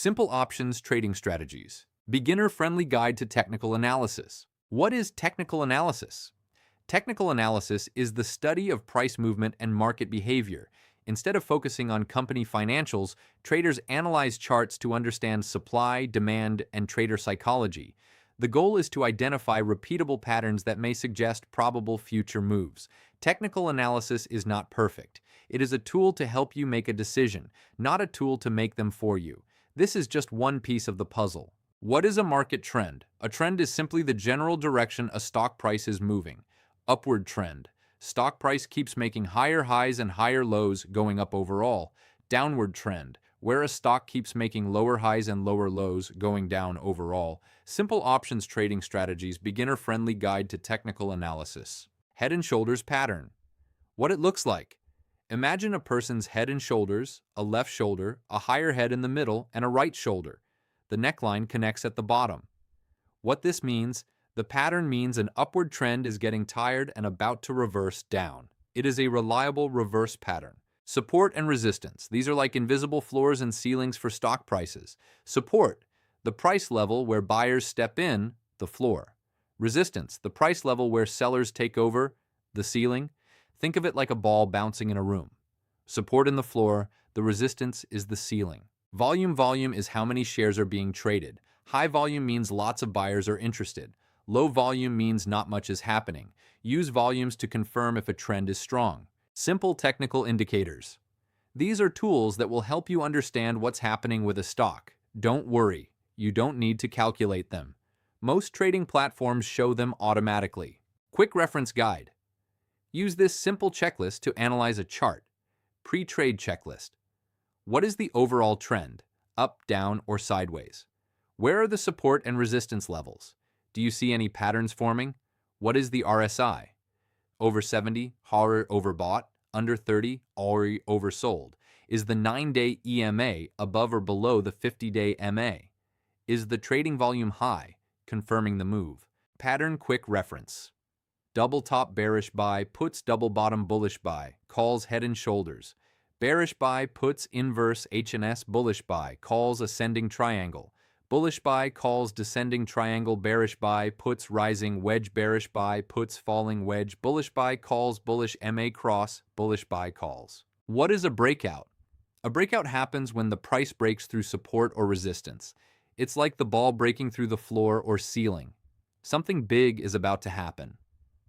Simple options trading strategies. Beginner-friendly guide to technical analysis. What is technical analysis? Technical analysis is the study of price movement and market behavior. Instead of focusing on company financials, traders analyze charts to understand supply, demand, and trader psychology. The goal is to identify repeatable patterns that may suggest probable future moves. Technical analysis is not perfect. It is a tool to help you make a decision, not a tool to make them for you. This is just one piece of the puzzle. What is a market trend? A trend is simply the general direction a stock price is moving. Upward trend. Stock price keeps making higher highs and higher lows, going up overall. Downward trend, where a stock keeps making lower highs and lower lows, going down overall. Simple options trading strategies, beginner-friendly guide to technical analysis. Head and shoulders pattern. What it looks like. Imagine a person's head and shoulders, a left shoulder, a higher head in the middle, and a right shoulder. The neckline connects at the bottom. What this means, the pattern means an upward trend is getting tired and about to reverse down. It is a reliable reverse pattern. Support and resistance. These are like invisible floors and ceilings for stock prices. Support, the price level where buyers step in, the floor. Resistance, the price level where sellers take over, the ceiling. Think of it like a ball bouncing in a room. Support in the floor, the resistance is the ceiling. Volume is how many shares are being traded. High volume means lots of buyers are interested. Low volume means not much is happening. Use volumes to confirm if a trend is strong. Simple technical indicators. These are tools that will help you understand what's happening with a stock. Don't worry, you don't need to calculate them. Most trading platforms show them automatically. Quick reference guide. Use this simple checklist to analyze a chart. Pre-trade checklist. What is the overall trend? Up, down, or sideways? Where are the support and resistance levels? Do you see any patterns forming? What is the RSI? Over 70, already overbought. Under 30, already oversold. Is the 9-day EMA above or below the 50-day MA? Is the trading volume high, confirming the move? Pattern quick reference. Double top bearish buy, puts double bottom bullish buy, calls head and shoulders. Bearish buy, puts inverse HNS bullish buy, calls ascending triangle. Bullish buy, calls descending triangle. Bearish buy, puts rising wedge. Bearish buy, puts falling wedge. Bullish buy, calls bullish MA cross. Bullish buy, calls. What is a breakout? A breakout happens when the price breaks through support or resistance. It's like the ball breaking through the floor or ceiling. Something big is about to happen.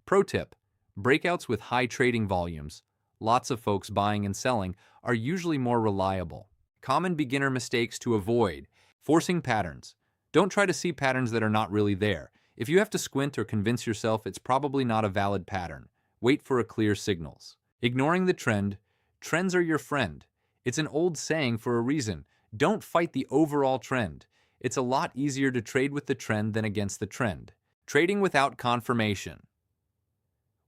Pro tip, breakouts with high trading volumes, lots of folks buying and selling, are usually more reliable. Common beginner mistakes to avoid. Forcing patterns. Don't try to see patterns that are not really there. If you have to squint or convince yourself it's probably not a valid pattern, wait for a clear signals. Ignoring the trend. Trends are your friend. It's an old saying for a reason. Don't fight the overall trend. It's a lot easier to trade with the trend than against the trend. Trading without confirmation.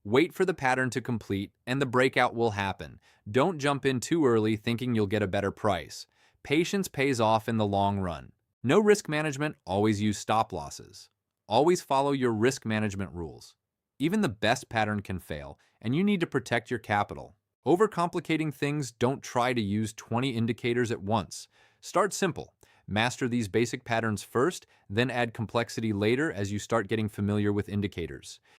Wait for the pattern to complete and the breakout will happen. Don't jump in too early thinking you'll get a better price. Patience pays off in the long run. No risk management, always use stop losses. Always follow your risk management rules. Even the best pattern can fail, and you need to protect your capital. Overcomplicating things, don't try to use 20 indicators at once. Start simple. Master these basic patterns first, then add complexity later as you start getting familiar with indicators.